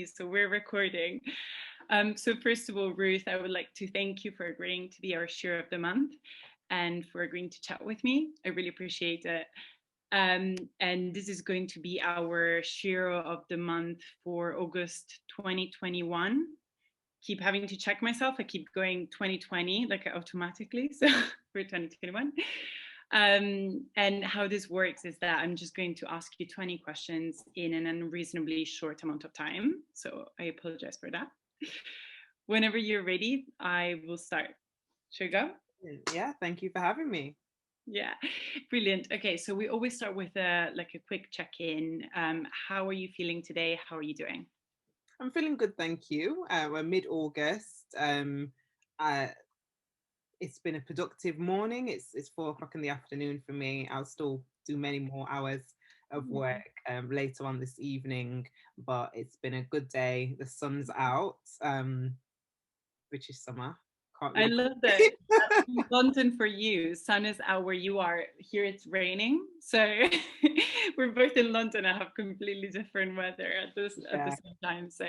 So we're recording. So first of all, Ruth, I would like to thank you for agreeing to be our Shero of the Month and for agreeing to chat with me. I really appreciate it. And this is going to be our Shero of the Month for August 2021. Keep having to check myself. I keep going 2020 like automatically. So for 2021. And how this works is that I'm just going to ask you 20 questions in an unreasonably short amount of time. So I apologize for that. Whenever you're ready, I will start. Should we go? Yeah, thank you for having me. Yeah, brilliant. Okay, so we always start with a quick check-in. How are you feeling today? How are you doing? I'm feeling good, thank you. We're mid-August. It's been a productive morning. It's 4 o'clock in the afternoon for me. I'll still do many more hours of work later on this evening, but it's been a good day. The sun's out. British summer. Can't I really. love that. In London for you, sun is out where you are. Here it's raining, so we're both in London. I have completely different weather at the Yeah, same time. So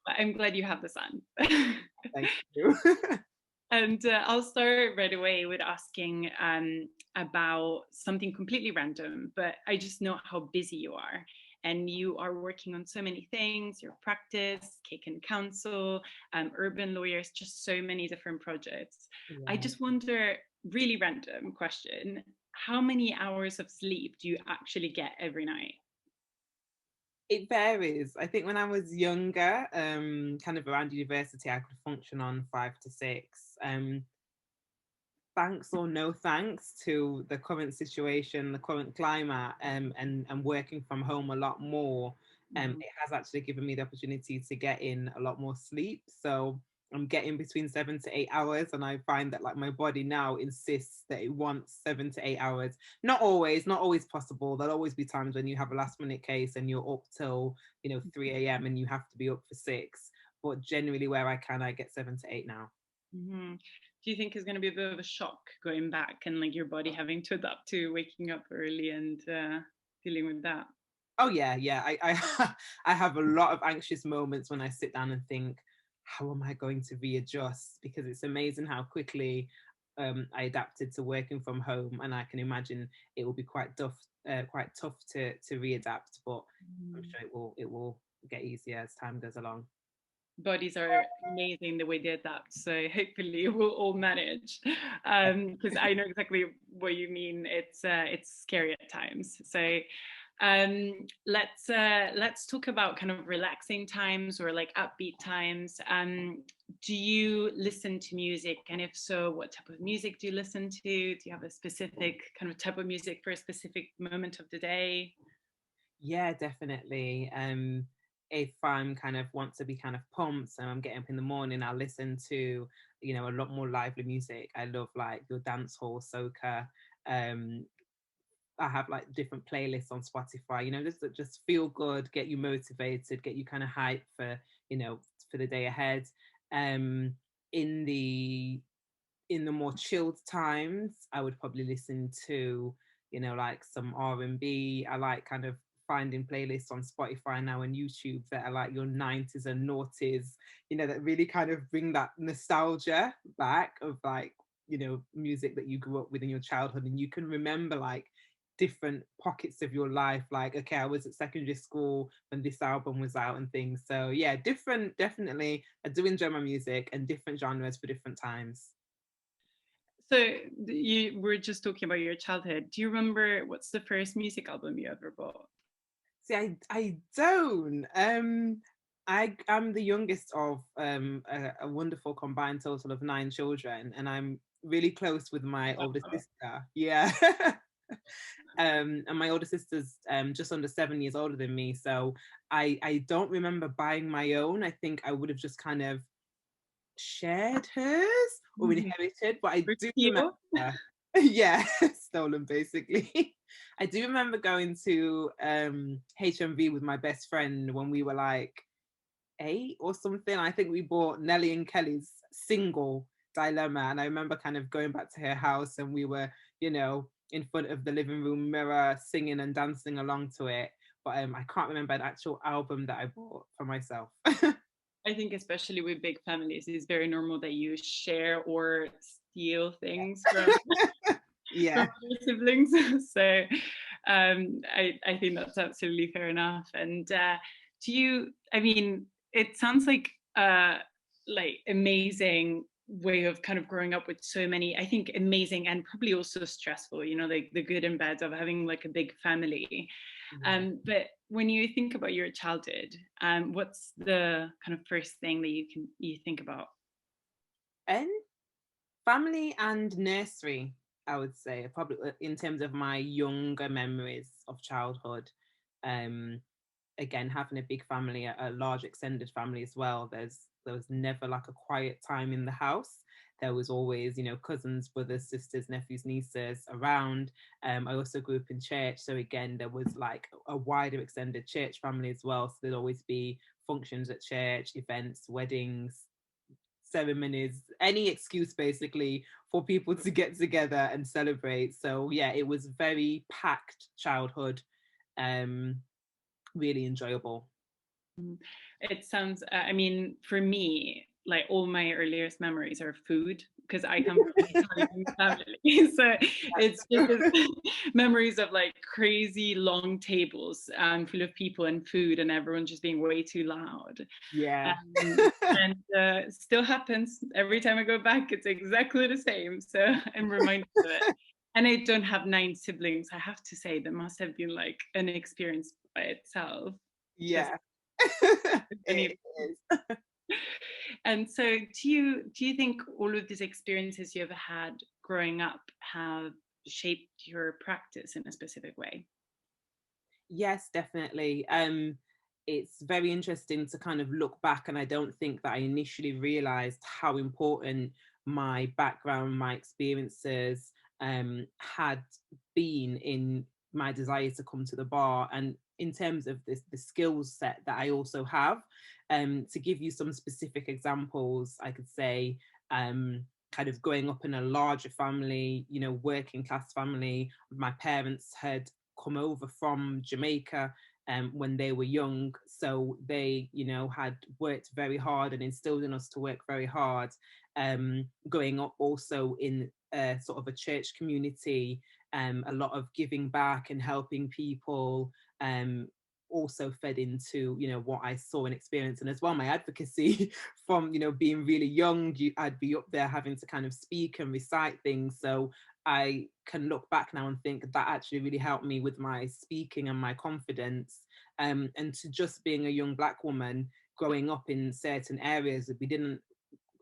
I'm glad you have the sun. thank you. And I'll start right away with asking about something completely random, but I just know how busy you are. And you are working on so many things, your practice, Checkin Counsel, urban lawyers, just so many different projects. I Yeah. just wonder, really random question, how many hours of sleep do you actually get every night? It varies. I think when I was younger, kind of around university, I could function on 5 to 6. Thanks or no thanks to the current situation, the current climate, and working from home a lot more, Mhm. it has actually given me the opportunity to get in a lot more sleep. So I'm getting between 7 to 8 hours, and I find that like my body now insists that it wants 7 to 8 hours. Not always possible. There'll always be times when you have a last minute case and you're up till 3 a.m. and you have to be up for 6. But generally, where I can, I get 7 to 8 now. Mhm. Do you think it's going to be a bit of a shock going back and like your body having to adapt to waking up early and dealing with that? Oh yeah, yeah. I I have a lot of anxious moments when I sit down and think, how am I going to readjust? Because it's amazing how quickly I adapted to working from home, and I can imagine it will be quite tough to readapt. But I'm Mm. sure it will get easier as time goes along. Bodies are amazing the way they adapt, so hopefully we'll all manage. Because I know exactly what you mean. It's scary at times. So let's talk about kind of relaxing times or like upbeat times. Do you listen to music, and if so, what type of music do you listen to? Do you have a specific kind of type of music for a specific moment of the day? Yeah, definitely. If I'm kind of want to be kind of pumped and I'm getting up in the morning, I'll listen to, a lot more lively music. I love like your dance hall soca. Um, I have like different playlists on Spotify, just feel good, get you motivated, get you kind of hyped you know, for the day ahead. Um, in the in the more chilled times, I would probably listen to, like some R&B. I like kind of finding playlists on Spotify now and YouTube that are like your 90s and noughties, that really kind of bring that nostalgia back of like, music that you grew up with in your childhood. And you can remember like different pockets of your life. Like, okay, I was at secondary school when this album was out and things. So yeah, definitely. I do enjoy my music and different genres for different times. So you were just talking about your childhood. Do you remember what's the first music album you ever bought? See, I don't. I'm the youngest of a wonderful combined total of 9 children, and I'm really close with my older Wow. sister. Yeah. And my older sister's just under 7 years older than me, so I don't remember buying my own. I think I would have just kind of shared hers or Mhm. inherited, but I For do you? remember, yeah, stolen basically. I do remember going to HMV with my best friend when we were like 8 or something. I think we bought Nelly and Kelly's single Dilemma, and I remember kind of going back to her house and we were, in front of the living room mirror singing and dancing along to it. but I can't remember an actual album that I bought for myself. I think especially with big families, it's very normal that you share or steal things from Yeah. your siblings. So I think that's absolutely fair enough. And do you, I mean, it sounds like amazing way of kind of growing up with so many, I think amazing and probably also stressful, you know, like the good and bad of having like a big family. Yeah. But when you think about your childhood, what's the kind of first thing that you think about? And family and nursery, I would say, probably in terms of my younger memories of childhood. Um, Again, having a big family, a large extended family as well. There was never like a quiet time in the house. There was always, you know, cousins, brothers, sisters, nephews, nieces around. I also grew up in church, so again, there was like a wider extended church family as well. So there'd always be functions at church, events, weddings, ceremonies, any excuse basically for people to get together and celebrate. So yeah, it was very packed childhood, um, really enjoyable. It sounds, I mean, for me, like all my earliest memories are food because I come from an Italian family. So it's just True. memories of like crazy long tables full of people and food and everyone just being way too loud. Yeah. And still happens every time I go back. It's exactly the same. So I'm reminded of it. And I don't have 9 siblings. I have to say that must have been like an experience by itself. Just Yeah. any. It is. And so do you think all of these experiences you ever had growing up have shaped your practice in a specific way? Yes, definitely. It's very interesting to kind of look back, and I don't think that I initially realized how important my background, my experiences had been in my desire to come to the bar, and in terms of this, the skills set that I also have. To give you some specific examples, I could say, kind of growing up in a larger family, you know, working class family. My parents had come over from Jamaica when they were young. So they, you know, had worked very hard and instilled in us to work very hard. Growing up also in sort of a church community, a lot of giving back and helping people. Also fed into, you know, what I saw and experienced, and as well my advocacy from, you know, being really young. I'd be up there having to kind of speak and recite things. So I can look back now and think that actually really helped me with my speaking and my confidence. And to just being a young Black woman growing up in certain areas that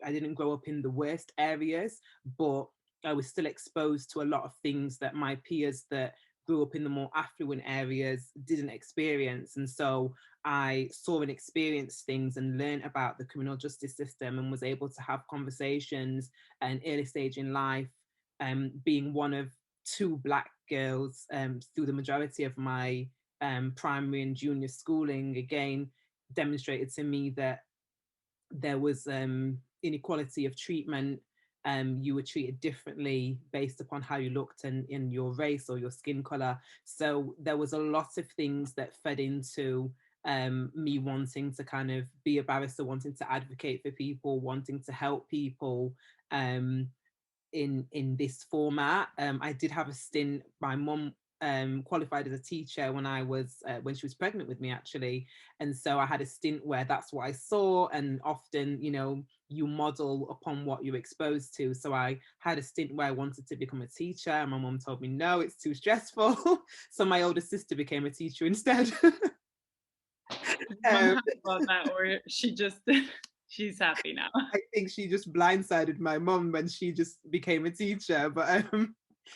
I didn't grow up in the worst areas, but I was still exposed to a lot of things that my peers that grew up in the more affluent areas didn't experience. And so I saw and experienced things and learned about the criminal justice system and was able to have conversations at an early stage in life, being one of 2 Black girls through the majority of my primary and junior schooling, again, demonstrated to me that there was inequality of treatment. You were treated differently based upon how you looked and in your race or your skin color. So there was a lot of things that fed into me wanting to kind of be a barrister, wanting to advocate for people, wanting to help people. In this format. I did have a stint. My mum qualified as a teacher when I was when she was pregnant with me, actually, and so I had a stint where that's what I saw. And often, you know, you model upon what you're exposed to. So I had a stint where I wanted to become a teacher, and my mum told me no, it's too stressful. So my older sister became a teacher instead. Mom um, happy about that, or she just she's happy now? I think she just blindsided my mum when she just became a teacher, but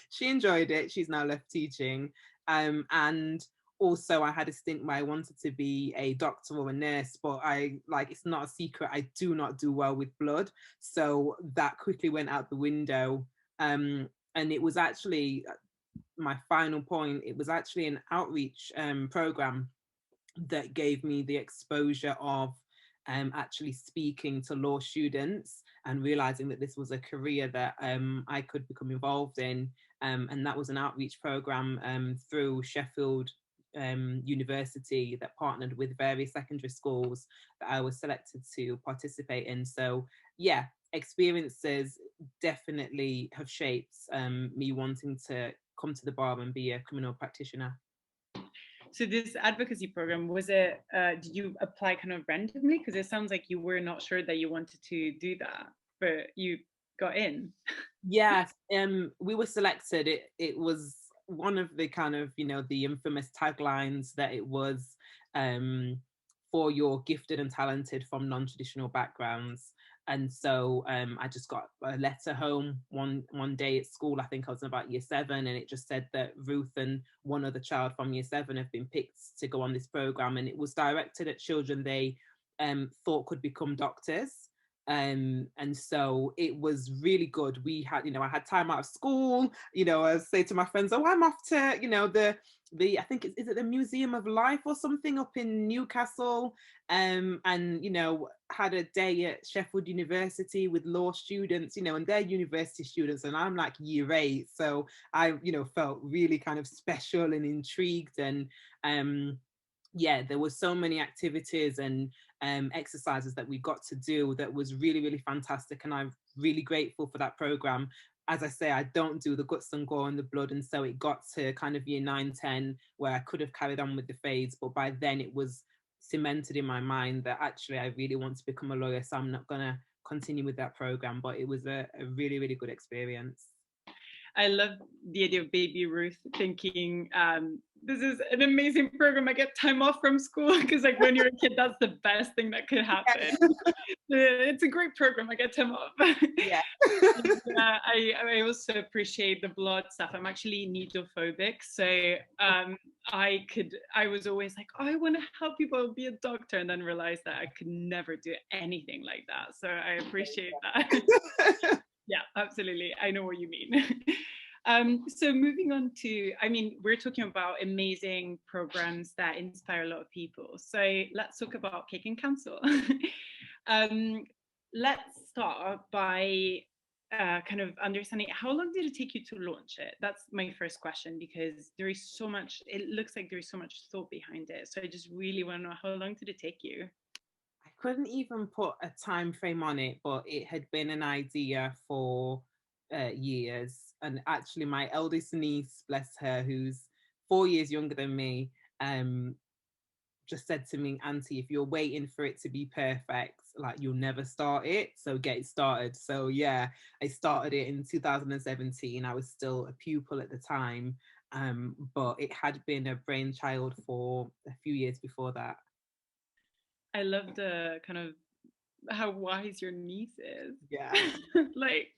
she enjoyed it. She's now left teaching. And also I had a stint where I wanted to be a doctor or a nurse, but I, like, it's not a secret, I do not do well with blood. So that quickly went out the window. And it was actually my final point. It was actually an outreach program that gave me the exposure of actually speaking to law students and realizing that this was a career that I could become involved in. And that was an outreach program through Sheffield university that partnered with various secondary schools that I was selected to participate in. So yeah, experiences definitely have shaped me wanting to come to the bar and be a criminal practitioner. So this advocacy program, was it, did you apply kind of randomly? Because it sounds like you were not sure that you wanted to do that, but you got in. Yes, we were selected. It was one of the kind of, the infamous taglines that it was for your gifted and talented from non-traditional backgrounds. And so I just got a letter home one day at school. I think I was in about year 7, and it just said that Ruth and one other child from year 7 have been picked to go on this program, and it was directed at children they thought could become doctors. And so it was really good. We had, I had time out of school, I say to my friends, oh, I'm off to, the I think is it the Museum of Life or something up in Newcastle, and had a day at Sheffield University with law students, and they're university students, and I'm like year 8, so I felt really kind of special and intrigued. And yeah, there were so many activities and exercises that we got to do that was really, really fantastic, and I'm really grateful for that program. As I say, I don't do the guts and gore and the blood, and so it got to kind of year 9, 10 where I could have carried on with the fades, but by then it was cemented in my mind that actually I really want to become a lawyer, so I'm not going to continue with that program. But it was a really, really good experience. I love the idea of baby Ruth thinking, this is an amazing program. I get time off from school, because like when you're a kid, that's the best thing that could happen. It's a great program. I get time off. Yeah. I also appreciate the blood stuff. I'm actually needle phobic, so I was always like, oh, I want to help people, be a doctor, and then realized that I could never do anything like that. So I appreciate that. Yeah, absolutely. I know what you mean. So moving on to, we're talking about amazing programs that inspire a lot of people. So let's talk about Checkin Counsel. Let's start by kind of understanding, how long did it take you to launch it? That's my first question, because there is so much, it looks like there is so much thought behind it. So I just really want to know, how long did it take you? I couldn't even put a time frame on it, but it had been an idea for years. And actually, my eldest niece, bless her, who's 4 years younger than me, just said to me, Auntie, if you're waiting for it to be perfect, like you'll never start it. So get it started. So yeah, I started it in 2017. I was still a pupil at the time, but it had been a brainchild for a few years before that. I love the kind of how wise your niece is. Yeah. Like,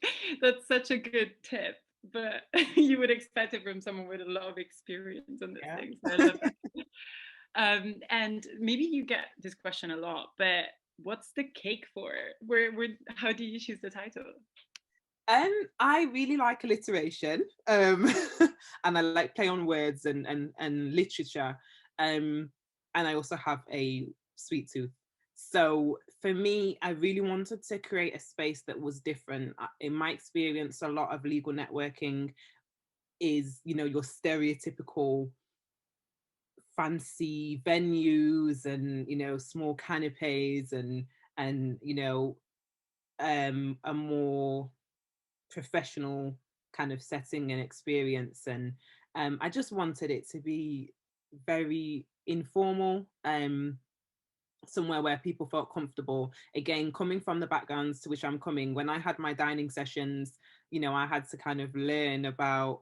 that's such a good tip, but you would expect it from someone with a lot of experience on this thing. So I love that. And maybe you get this question a lot, but what's the cake for? How do you choose the title? I really like alliteration, and I like play on words and literature, and I also have a sweet tooth. So for me, I really wanted to create a space that was different. In my experience, a lot of legal networking is, your stereotypical fancy venues and small canapes and a more professional kind of setting and experience. And I just wanted it to be very informal, somewhere where people felt comfortable. Again, coming from the backgrounds to which I'm coming, when I had my dining sessions, I had to kind of learn about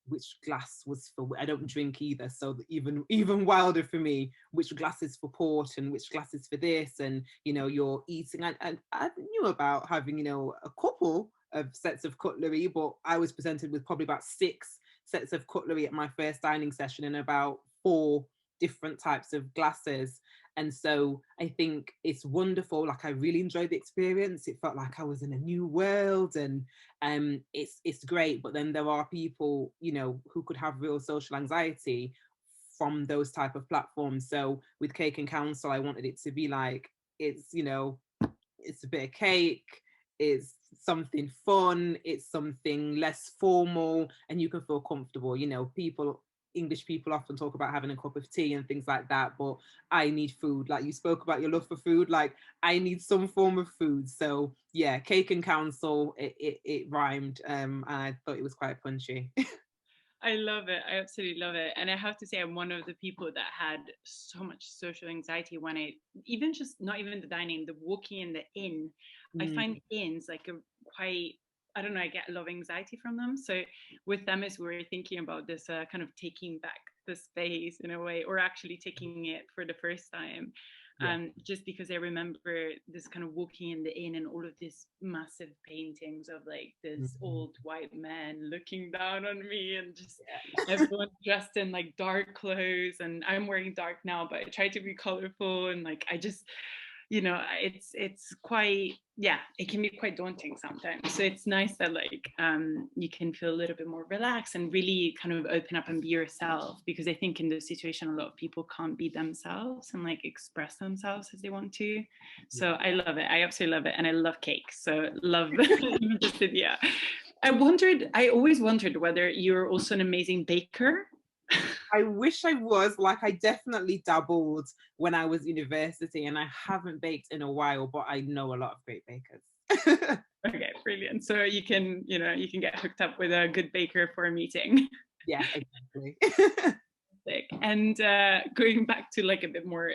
which glass was for, I don't drink either, so even wilder for me, which glass is for port and which glass is for this. And you're eating, and I knew about having a couple of sets of cutlery, but I was presented with probably about 6 sets of cutlery at my first dining session and about 4 different types of glasses. And so I think it's wonderful. Like, I really enjoyed the experience. It felt like I was in a new world, and it's great. But then there are people, who could have real social anxiety from those type of platforms. So with Checkin Counsel, I wanted it to be like, it's it's a bit of cake, it's something fun, it's something less formal, and you can feel comfortable. People English people often talk about having a cup of tea and things like that, but I need food. Like you spoke about your love for food, like I need some form of food. So yeah, cake and counsel, it rhymed, and I thought it was quite punchy. I love it. I absolutely love it. And I have to say, I'm one of the people that had so much social anxiety when I, even just not even the dining, the walking in the inn. I Mm, find inns like a quite, I don't know, I get a lot of anxiety from them. So with Themis, we were thinking about this kind of taking back the space in a way, or actually taking it for the first time. yeah. Just because I remember this kind of walking in the inn and all of these massive paintings of like this Mhm. old white man looking down on me, and just Yeah. everyone dressed in like dark clothes, and I'm wearing dark now, but I try to be colorful, and like I just, it's quite, yeah, it can be quite daunting sometimes. So it's nice that like you can feel a little bit more relaxed and really kind of open up and be yourself, because I think in this situation a lot of people can't be themselves and like express themselves as they want to. Yeah. So I love it. I absolutely love it. And I love cake, so love just yeah. I always wondered whether you're also an amazing baker. I wish I was. Like I definitely dabbled when I was university, and I haven't baked in a while, but I know a lot of great bakers. Okay, brilliant. So you can get hooked up with a good baker for a meeting. Yeah, exactly. And going back to like a bit more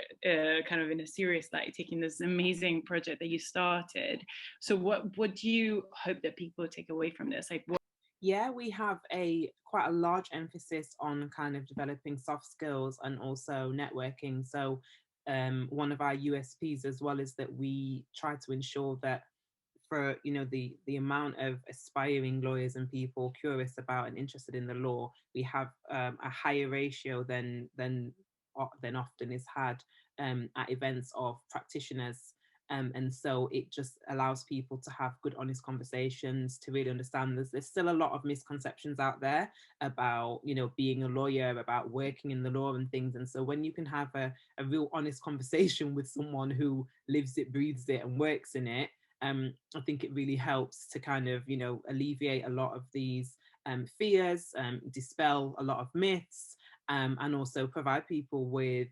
kind of in a serious light, taking this amazing project that you started. So what do you hope that people take away from this? Like what? Yeah, we have a quite a large emphasis on kind of developing soft skills and also networking. So one of our USPs as well is that we try to ensure that for the amount of aspiring lawyers and people curious about and interested in the law, we have a higher ratio than often is had at events of practitioners. And so it just allows people to have good, honest conversations, to really understand there's still a lot of misconceptions out there about, being a lawyer, about working in the law and things. And so when you can have a real honest conversation with someone who lives it, breathes it, and works in it, I think it really helps to kind of, alleviate a lot of these fears, dispel a lot of myths, and also provide people with,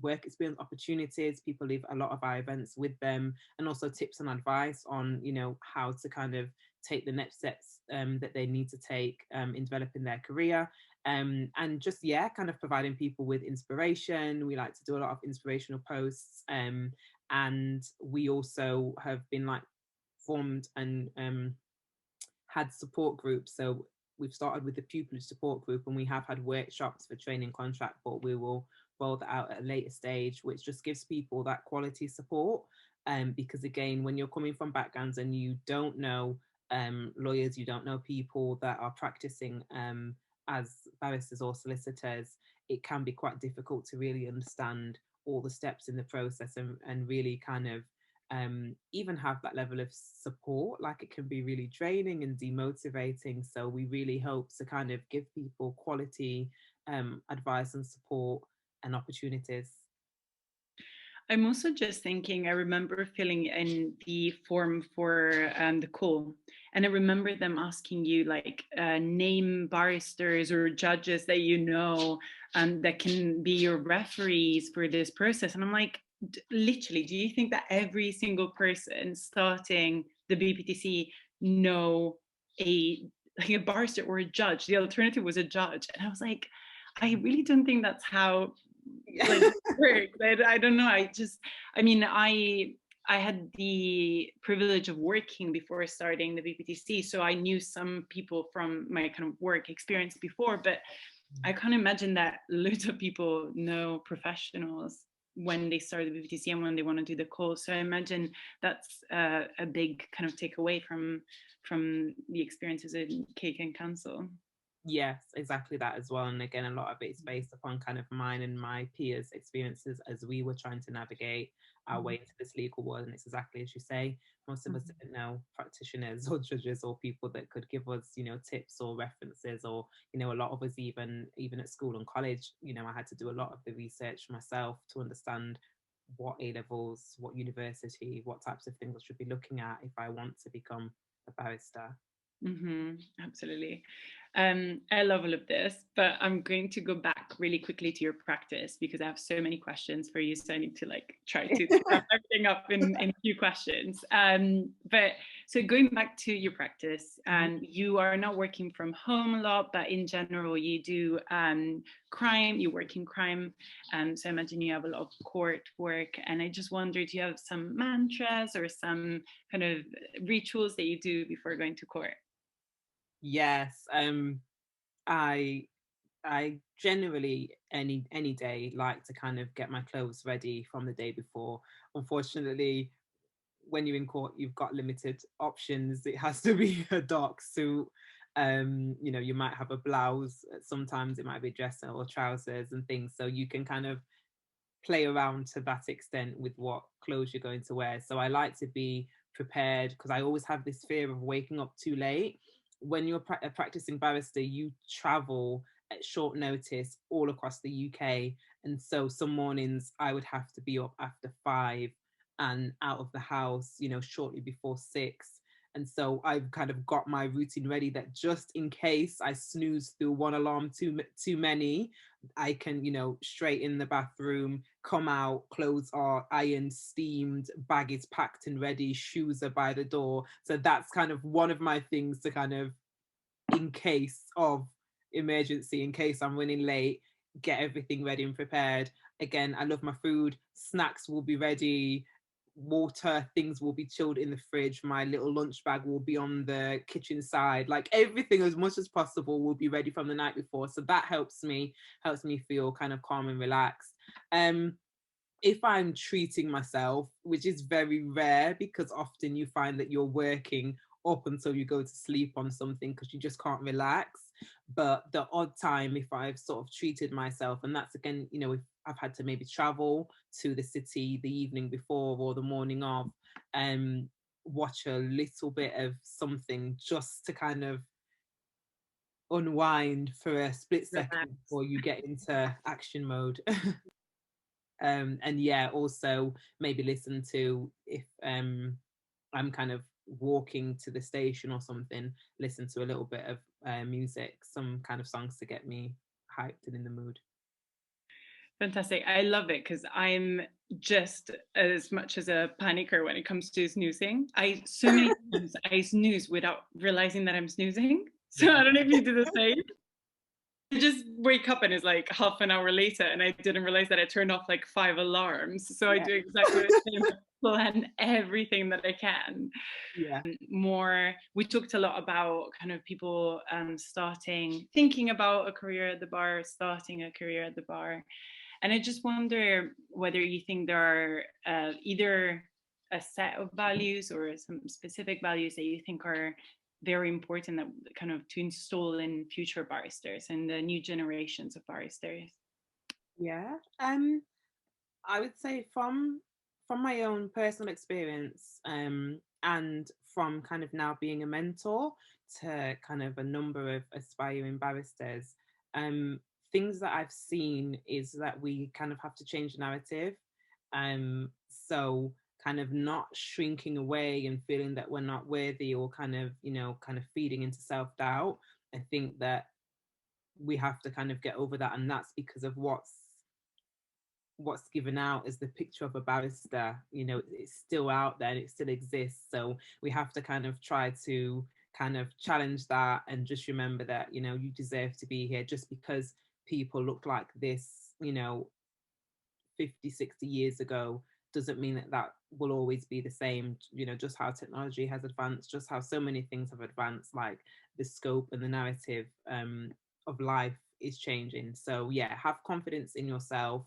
work experience opportunities. People leave a lot of our events with them, and also tips and advice on, how to kind of take the next steps that they need to take in developing their career. And just, yeah, kind of providing people with inspiration. We like to do a lot of inspirational posts. And we also have been like formed and had support groups. So we've started with the pupillage support group, and we have had workshops for training contract, but we will roll that out at a later stage, which just gives people that quality support. Because again, when you're coming from backgrounds and you don't know lawyers, you don't know people that are practicing as barristers or solicitors, it can be quite difficult to really understand all the steps in the process, and really kind of even have that level of support. Like it can be really draining and demotivating. So we really hope to kind of give people quality advice and support and opportunities. I'm also just thinking, I remember filling in the form for the call, and I remember them asking you like name barristers or judges that you know that can be your referees for this process. And I'm like, literally, do you think that every single person starting the BPTC know a like a barrister or a judge? The alternative was a judge, and I was like, I really don't think that's how like Yeah. work. I don't know. I mean, I had the privilege of working before starting the BPTC, so I knew some people from my kind of work experience before, but I can't imagine that loads of people know professionals when they start the BPTC and when they want to do the call. So I imagine that's a big kind of takeaway from the experiences in Cake and Counsel. Yes, exactly that as well. And again, a lot of it is based upon kind of mine and my peers' experiences as we were trying to navigate our way into this legal world. And it's exactly as you say, most of us didn't know practitioners or judges or people that could give us, tips or references, or, a lot of us even at school and college, I had to do a lot of the research myself to understand what A levels, what university, what types of things I should be looking at if I want to become a barrister. Absolutely. I love all of this, but I'm going to go back really quickly to your practice because I have so many questions for you. So I need to like try to wrap everything up in a few questions. But so going back to your practice, and you are not working from home a lot, but in general, you do crime, you work in crime. So I imagine you have a lot of court work. And I just wondered, do you have some mantras or some kind of rituals that you do before going to court? Yes, I I generally any day like to kind of get my clothes ready from the day before. Unfortunately, when you're in court, you've got limited options. It has to be a dark suit. You know, you might have a blouse. Sometimes it might be a dress or trousers and things. So you can kind of play around to that extent with what clothes you're going to wear. So I like to be prepared because I always have this fear of waking up too late. When you're a practicing barrister, you travel at short notice all across the UK. And so some mornings I would have to be up after 5 and out of the house, you know, shortly before 6. And so I've kind of got my routine ready that just in case I snooze through one alarm too many, I can, you know, straight in the bathroom, come out, clothes are ironed, steamed, bag is packed and ready, shoes are by the door. So that's kind of one of my things to kind of, in case of emergency, in case I'm running late, get everything ready and prepared. Again, I love my food. Snacks will be ready. Water, things will be chilled in the fridge. My little lunch bag will be on the kitchen side. Like everything as much as possible will be ready from the night before. So that helps me feel kind of calm and relaxed. If I'm treating myself, which is very rare because often you find that you're working up until you go to sleep on something because you just can't relax. But the odd time, if I've sort of treated myself, and that's again, you know, if I've had to maybe travel to the city the evening before or the morning of, watch a little bit of something just to kind of unwind for a split second Relax. before you get into action mode. And yeah, also maybe listen to, if I'm kind of walking to the station or something, listen to a little bit of music, some kind of songs to get me hyped and in the mood. Fantastic. I love it because I'm just as much as a panicker when it comes to snoozing. So many times I snooze without realizing that I'm snoozing. So Yeah. I don't know if you do the same. I just wake up and it's like half an hour later and I didn't realize that I turned off like 5 alarms. So I Yeah. do exactly the same. Plan everything that I can. Yeah. More, we talked a lot about kind of people thinking about a career at the bar, starting a career at the bar. And I just wonder whether you think there are either a set of values or some specific values that you think are very important that kind of to install in future barristers and the new generations of barristers. Yeah. I would say from my own personal experience, and from kind of now being a mentor to kind of a number of aspiring barristers, um, things that I've seen is that we kind of have to change the narrative. So kind of not shrinking away and feeling that we're not worthy or kind of, you know, kind of feeding into self-doubt. I think that we have to kind of get over that, and that's because of what's given out as the picture of a barrister. You know, it's still out there and it still exists, so we have to kind of try to kind of challenge that and just remember that, you know, you deserve to be here. Just because people look like this, you know, 50, 60 years ago doesn't mean that that will always be the same. You know, just how technology has advanced, just how so many things have advanced, like the scope and the narrative of life is changing. So yeah, have confidence in yourself,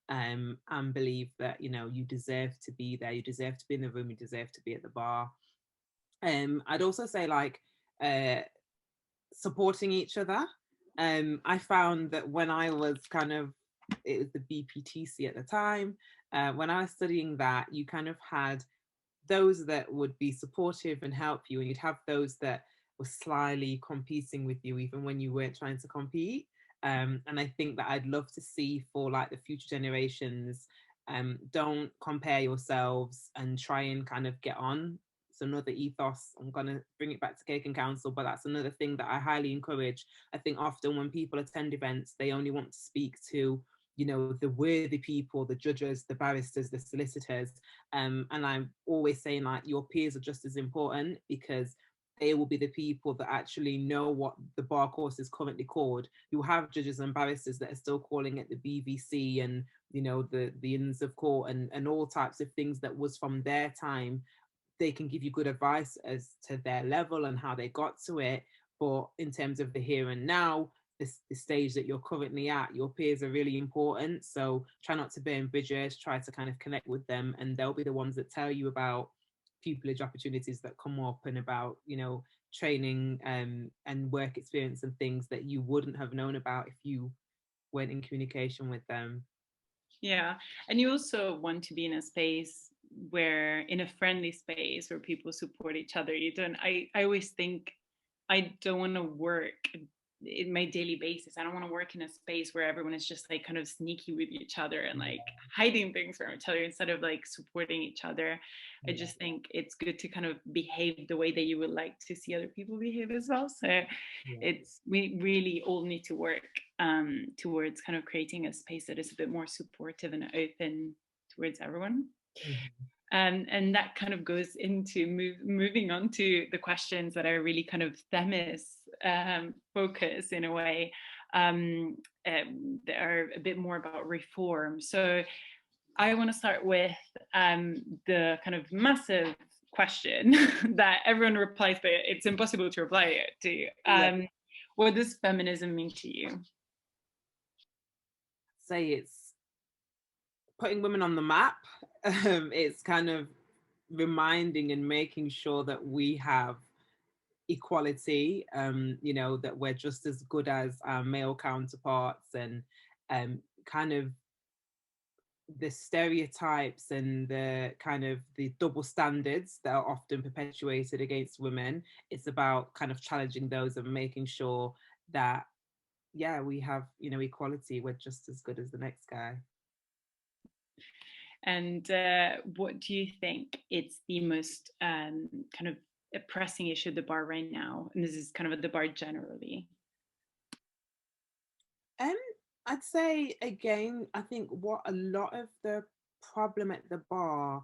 and believe that, you know, you deserve to be there, you deserve to be in the room, you deserve to be at the bar. I'd also say like uh supporting each other. I found that when I was kind of, it was the BPTC at the time, when I was studying that, you kind of had those that would be supportive and help you, and you'd have those that were slyly competing with you, even when you weren't trying to compete. And I think that I'd love to see for like the future generations, don't compare yourselves and try and kind of get on. it's another ethos. I'm going to bring it back to Checkin Counsel, but that's another thing that I highly encourage. I think often when people attend events, they only want to speak to, you know, the worthy people, the judges, the barristers, the solicitors. And I'm always saying, like, your peers are just as important, because they will be the people that actually know what the bar course is currently called. You have judges and barristers that are still calling it the BVC, and, you know, the Inns of Court, and all types of things that was from their time. They can give you good advice as to their level and how they got to it. But in terms of the here and now, the stage that you're currently at, your peers are really important. So try not to burn bridges, try to kind of connect with them, and they'll be the ones that tell you about pupillage opportunities that come up, and about, you know, training and work experience and things that you wouldn't have known about if you weren't in communication with them. Yeah, and you also want to be in a space where, in a friendly space where people support each other. You don't, I always think I don't want to work in my daily basis. I don't want to work in a space where everyone is just like kind of sneaky with each other and like hiding things from each other instead of like supporting each other. I just think it's good to kind of behave the way that you would like to see other people behave as well. So it's, we really all need to work towards kind of creating a space that is a bit more supportive and open towards everyone. And that kind of goes into moving on to the questions that are really kind of Themis focus in a way, that are a bit more about reform. So I want to start with the kind of massive question that everyone replies, but it's impossible to reply to. What does feminism mean to you? Say it's putting women on the map. It's kind of reminding and making sure that we have equality, you know, that we're just as good as our male counterparts, and kind of the stereotypes and the kind of the double standards that are often perpetuated against women. It's about kind of challenging those and making sure that, yeah, we have, you know, equality. We're just as good as the next guy. And what do you think it's the most kind of pressing issue at the bar right now? And this is kind of at the bar generally. I'd say, again, I think what a lot of the problem at the bar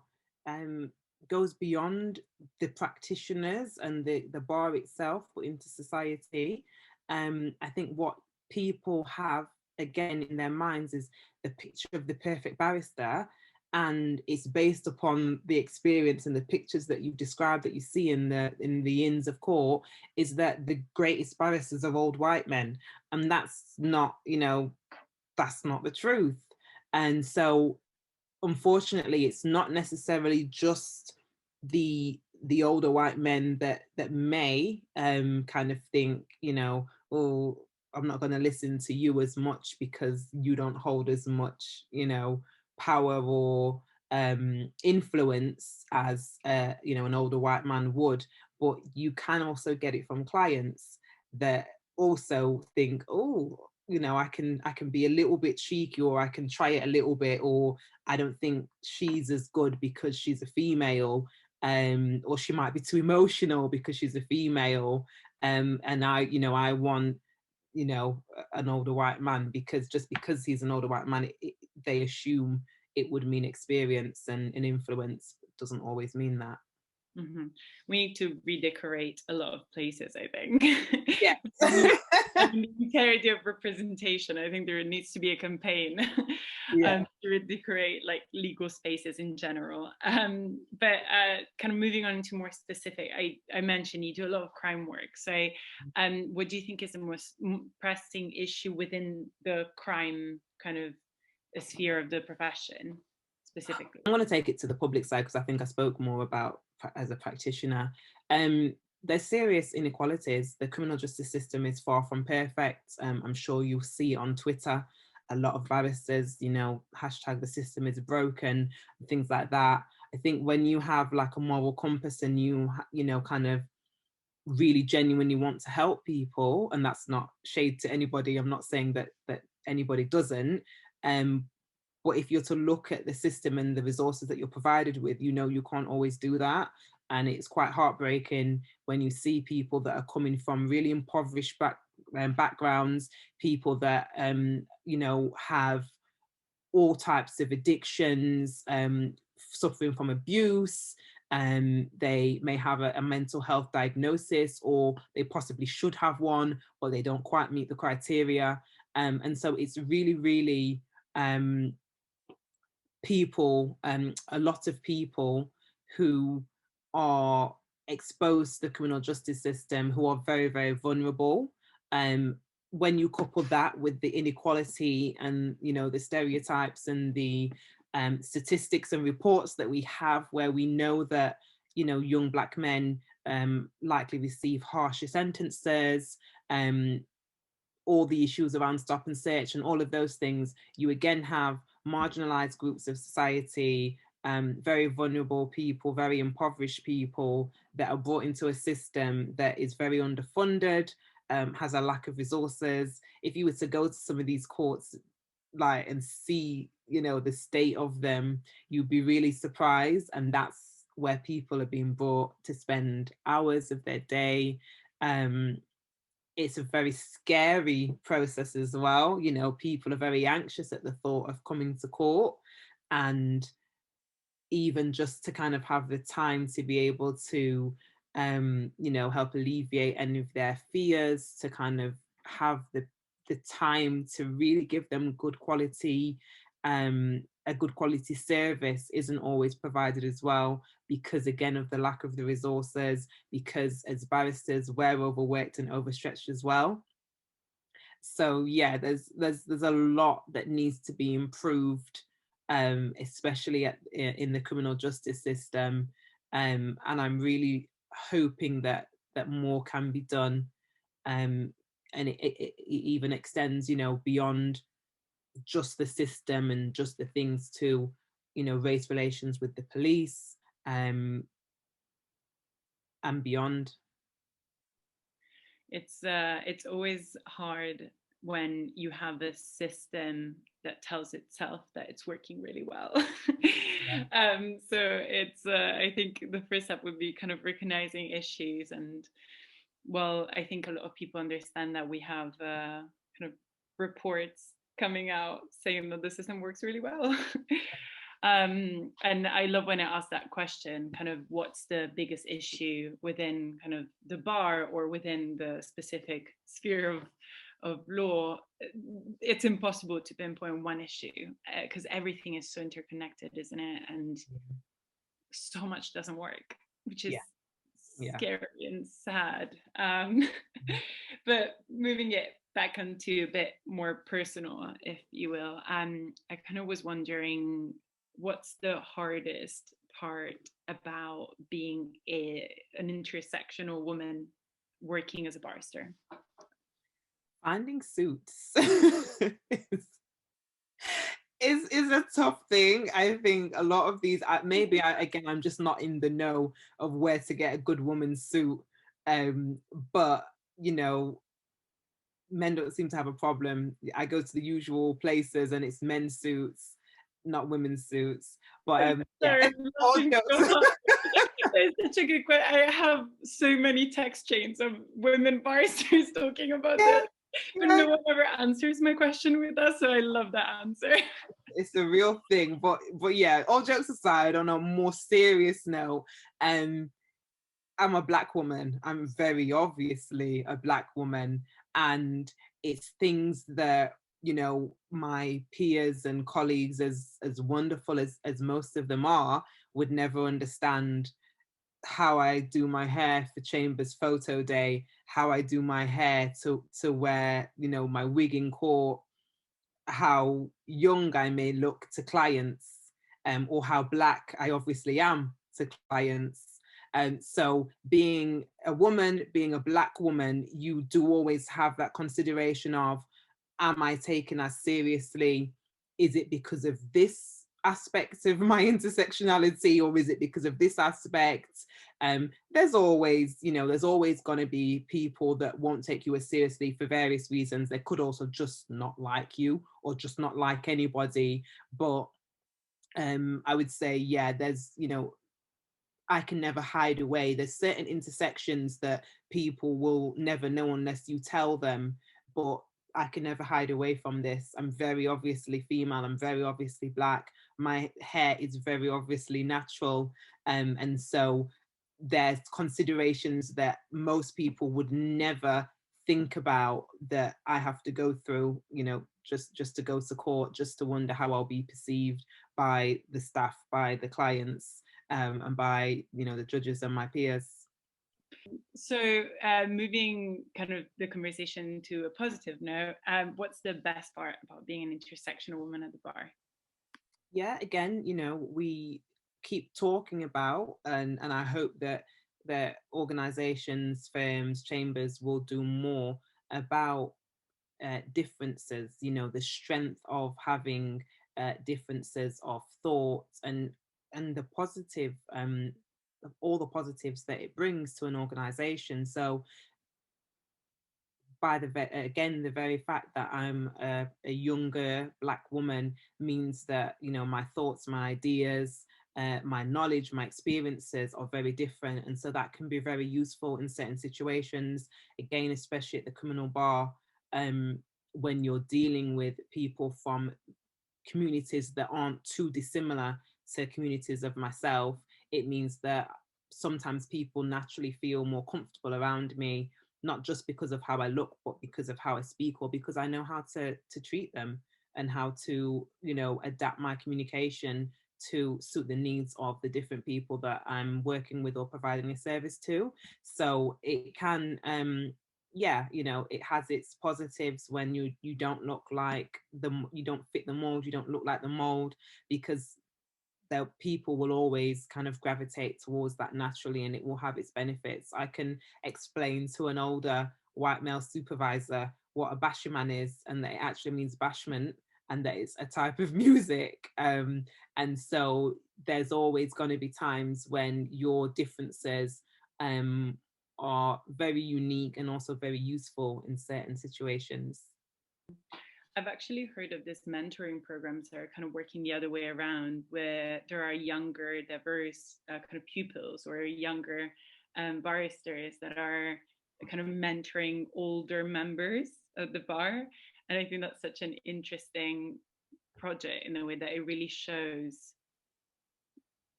goes beyond the practitioners and the bar itself, but into society. I think what people have, again, in their minds is the picture of the perfect barrister, and it's based upon the experience and the pictures that you've described that you see in the Inns of Court, is that the greatest barristers are old white men, and that's not, you know, that's not the truth. And so unfortunately, it's not necessarily just the older white men that may kind of think, you know, oh, I'm not going to listen to you as much because you don't hold as much, you know, power or influence as you know, an older white man would. But you can also get it from clients that also think, oh, you know, I can be a little bit cheeky, or I can try it a little bit, or I don't think she's as good because she's a female, or she might be too emotional because she's a female, and I, you know, I want, you know, an older white man, because just because he's an older white man, they assume it would mean experience, and influence doesn't always mean that. Mm-hmm. We need to redecorate a lot of places, I think. Yeah. The entirety of representation. I think there needs to be a campaign to redecorate like legal spaces in general. But kind of moving on to more specific, I mentioned you do a lot of crime work. So what do you think is the most pressing issue within the crime kind of sphere of the profession specifically? I want to take it to the public side, because I think I spoke more about as a practitioner. There's serious inequalities. The criminal justice system is far from perfect. I'm sure you'll see on Twitter a lot of barristers, you know, hashtag the system is broken, things like that. I think when you have like a moral compass and you know, kind of really genuinely want to help people, and that's not shade to anybody, I'm not saying that anybody doesn't, But if you're to look at the system and the resources that you're provided with, you know you can't always do that. And it's quite heartbreaking when you see people that are coming from really impoverished backgrounds, people that, you know, have all types of addictions, suffering from abuse. They may have a mental health diagnosis, or they possibly should have one, but they don't quite meet the criteria. And so it's really, really people, a lot of people who are exposed to the criminal justice system, who are very, very vulnerable. When you couple that with the inequality and, you know, the stereotypes and the statistics and reports that we have, where we know that, you know, young Black men likely receive harsher sentences, all the issues around stop and search and all of those things, you again have marginalized groups of society, very vulnerable people, very impoverished people that are brought into a system that is very underfunded, has a lack of resources. If you were to go to some of these courts, like, and see, you know, the state of them, you'd be really surprised. And that's where people are being brought to spend hours of their day. It's a very scary process as well. You know, people are very anxious at the thought of coming to court, and even just to kind of have the time to be able to, you know, help alleviate any of their fears, to kind of have the time to really give them good quality, a good quality service isn't always provided as well, because again of the lack of the resources, because as barristers we're overworked and overstretched as well. So yeah, there's a lot that needs to be improved, especially in the criminal justice system, and I'm really hoping that more can be done, and it even extends, you know, beyond just the system and just the things to, you know, race relations with the police, and beyond. It's always hard when you have a system that tells itself that it's working really well. Yeah. So it's I think the first step would be kind of recognizing issues, and well, I think a lot of people understand that we have kind of reports coming out saying that the system works really well. And I love when I ask that question, kind of what's the biggest issue within kind of the bar or within the specific sphere of law. It's impossible to pinpoint one issue because everything is so interconnected, isn't it? And so much doesn't work, which is Yeah. Yeah. scary and sad. But moving it back onto a bit more personal, if you will, I kind of was wondering what's the hardest part about being an intersectional woman working as a barrister? Finding suits is a tough thing. I think a lot of these, maybe again, I'm just not in the know of where to get a good woman's suit. But you know, men don't seem to have a problem. I go to the usual places and it's men's suits, not women's suits. But Sorry, yeah, I'm all laughing so jokes. hard. It's such a good question. I have so many text chains of women barristers talking about Yeah, this, but yeah. no one ever answers my question with us, so I love that answer. It's a real thing. But yeah, all jokes aside, on a more serious note, I'm a Black woman. I'm very obviously a Black woman. And it's things that, you know, my peers and colleagues, as wonderful as most of them are, would never understand. How I do my hair for Chambers photo day, how I do my hair to wear, you know, my wig in court, how young I may look to clients, or how Black I obviously am to clients. And so being a woman, being a Black woman, you do always have that consideration of, am I taken as seriously? Is it because of this aspects of my intersectionality, or is it because of this aspect? There's always, there's always going to be people that won't take you as seriously for various reasons. They could also just not like you, or just not like anybody. But I would say, yeah, there's, I can never hide away. There's certain intersections that people will never know unless you tell them, but I can never hide away from this. I'm very obviously female. I'm very obviously Black. My hair is very obviously natural. And so there's considerations that most people would never think about that I have to go through, just to go to court, just to wonder how I'll be perceived by the staff, by the clients, and by the judges and my peers. So moving kind of the conversation to a positive note, what's the best part about being an intersectional woman at the bar? Yeah, again, we keep talking about, and I hope that organizations, firms, chambers will do more about differences, the strength of having differences of thoughts, and the positive, all the positives that it brings to an organization. So by the very fact that I'm a younger Black woman means that my thoughts, my ideas, my knowledge, my experiences are very different, and so that can be very useful in certain situations. Again, especially at the criminal bar, when you're dealing with people from communities that aren't too dissimilar to communities of myself, it means that sometimes people naturally feel more comfortable around me, not just because of how I look, but because of how I speak, or because I know how to treat them, and how to, adapt my communication to suit the needs of the different people that I'm working with or providing a service to. So it can, yeah, it has its positives when you don't look like you don't fit the mold, you don't look like the mold, because the people will always kind of gravitate towards that naturally, and it will have its benefits. I can explain to an older white male supervisor what a basherman is, and that it actually means bashment, and that it's a type of music. And so there's always going to be times when your differences are very unique and also very useful in certain situations. I've actually heard of this mentoring programs that are kind of working the other way around, where there are younger, diverse kind of pupils or younger barristers that are kind of mentoring older members of the bar. And I think that's such an interesting project in a way that it really shows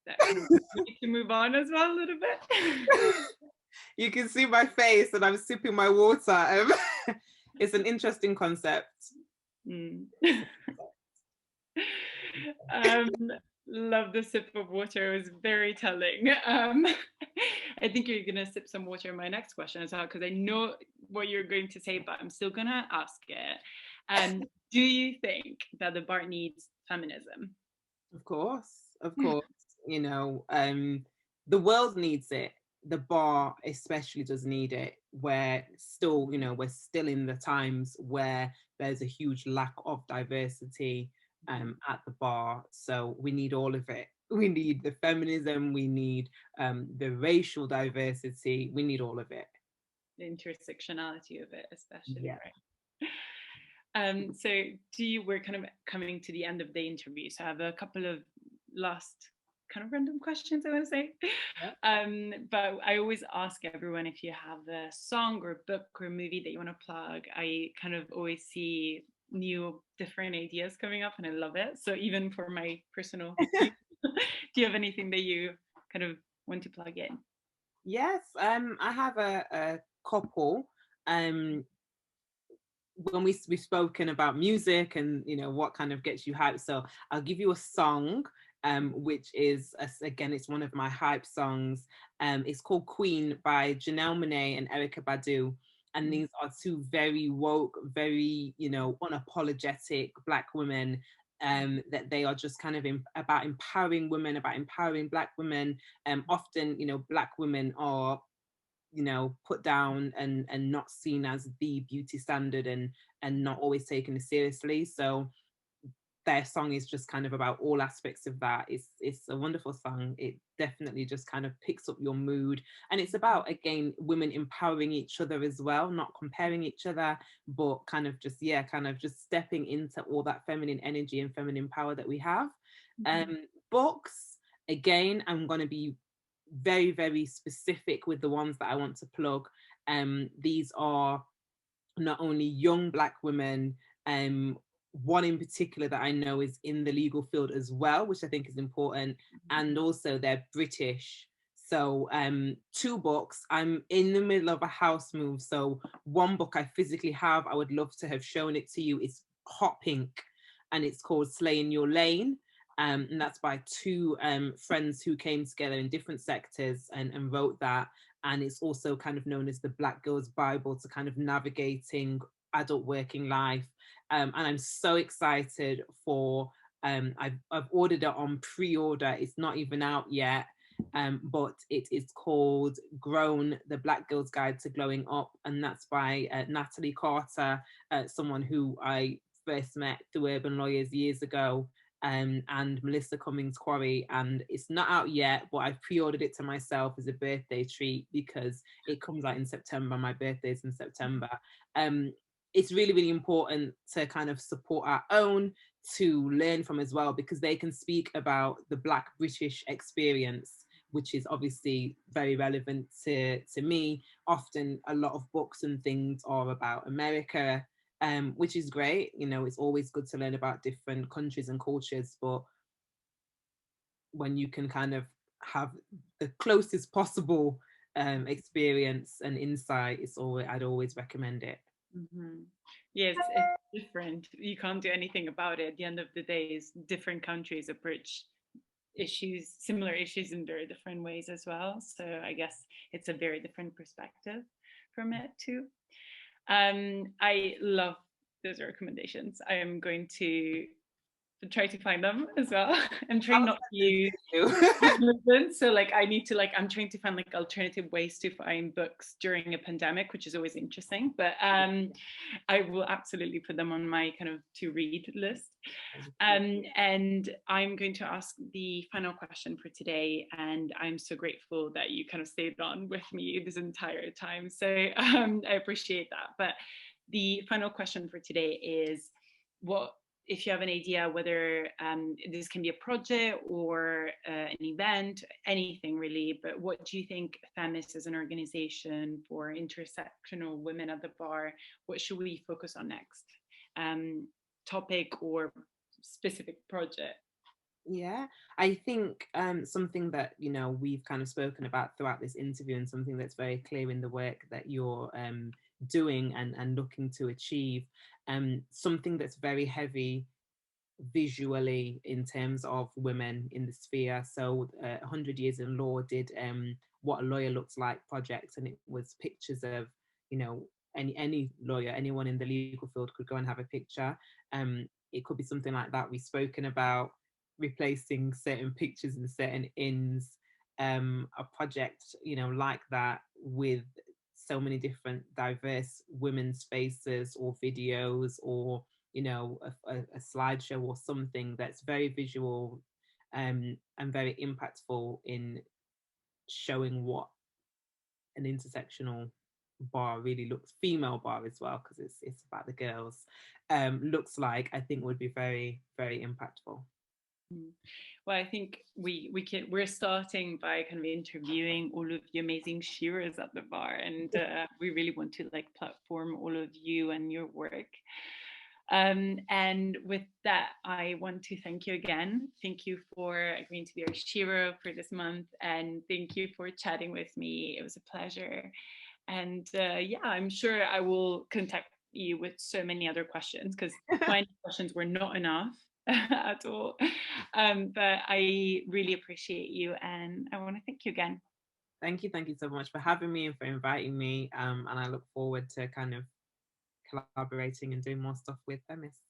that kind of we need to move on as well a little bit. You can see my face and I'm sipping my water. It's an interesting concept. Mm. Love the sip of water. It was very telling. I think you're going to sip some water in my next question as well, because I know what you're going to say, but I'm still going to ask it. Do you think that the bar needs feminism? Of course, of course. The world needs it. The bar especially does need it. We're still in the times where there's a huge lack of diversity at the bar. So we need all of it. We need the feminism, we need the racial diversity, we need all of it. The intersectionality of it, especially, Yeah. right? So we're kind of coming to the end of the interview. So I have a couple of last kind of random questions, I want to say. Yeah. But I always ask everyone if you have a song or book or movie that you want to plug. I kind of always see new different ideas coming up and I love it. So even for my personal do you have anything that you kind of want to plug in? Yes, I have a couple. When we've spoken about music and what kind of gets you hyped, so I'll give you a song which is again, it's one of my hype songs. It's called Queen by Janelle Monáe and Erykah Badu, and these are two very woke, very unapologetic Black women, that they are just kind of about empowering women, about empowering Black women. Often Black women are put down and not seen as the beauty standard, and not always taken seriously. So their song is just kind of about all aspects of that. It's a wonderful song. It definitely just kind of picks up your mood. And it's about, again, women empowering each other as well, not comparing each other, but kind of just, yeah, kind of just stepping into all that feminine energy and feminine power that we have. Books, again, I'm going to be very, very specific with the ones that I want to plug. These are not only young Black women, one in particular that I know is in the legal field as well, which I think is important, and also they're British. So two books. I'm in the middle of a house move, so one book I physically have, I would love to have shown it to you. It's hot pink, and it's called Slay in Your Lane. And that's by two friends who came together in different sectors and wrote that. And it's also kind of known as the Black Girl's Bible to kind of navigating adult working life. And I'm so excited for, I've ordered it on pre-order. It's not even out yet, but it is called Grown, the Black Girl's Guide to Glowing Up. And that's by Natalie Carter, someone who I first met through Urban Lawyers years ago. And Melissa Cummings Quarry, and it's not out yet, but I've pre-ordered it to myself as a birthday treat because it comes out in September. My birthday's in September. It's really, really important to kind of support our own, to learn from as well, because they can speak about the Black British experience, which is obviously very relevant to me. Often a lot of books and things are about America, which is great. You know, it's always good to learn about different countries and cultures, but when you can kind of have the closest possible experience and insight, I'd always recommend it. Yes, it's different. You can't do anything about it. At the end of the day, is different countries approach issues, similar issues in very different ways as well. So I guess it's a very different perspective from it too. I love those recommendations. I am going to try to find them as well. I'm trying not to use so like I need to like I'm trying to find like alternative ways to find books during a pandemic, which is always interesting. But I will absolutely put them on my kind of to read list. And I'm going to ask the final question for today, and I'm so grateful that you kind of stayed on with me this entire time. So I appreciate that. But the final question for today is, what if you have an idea whether this can be a project or an event, anything really, but what do you think Themis as an organization for intersectional women at the bar, what should we focus on next? Topic or specific project? Yeah, I think something that, you know, we've kind of spoken about throughout this interview, and something that's very clear in the work that you're doing and looking to achieve, something that's very heavy visually in terms of women in the sphere. So 100 Years in Law did What a Lawyer Looks Like project, and it was pictures of, you know, any lawyer, anyone in the legal field could go and have a picture. It could be something like that. We've spoken about replacing certain pictures in certain inns, a project, you know, like that, with so many different diverse women's faces or videos, or, you know, a slideshow or something that's very visual, and very impactful in showing what an intersectional bar really looks, female bar as well, because it's about the girls, looks like, I think would be very, very impactful. Well, I think we're starting by kind of interviewing all of the amazing shearers at the bar, and we really want to like platform all of you and your work. And with that, I want to thank you again. Thank you for agreeing to be our Shero for this month, and thank you for chatting with me. It was a pleasure. And yeah, I'm sure I will contact you with so many other questions, because my questions were not enough at all. But I really appreciate you, and I want to thank you again. Thank you so much for having me and for inviting me. And I look forward to kind of collaborating and doing more stuff with Themis.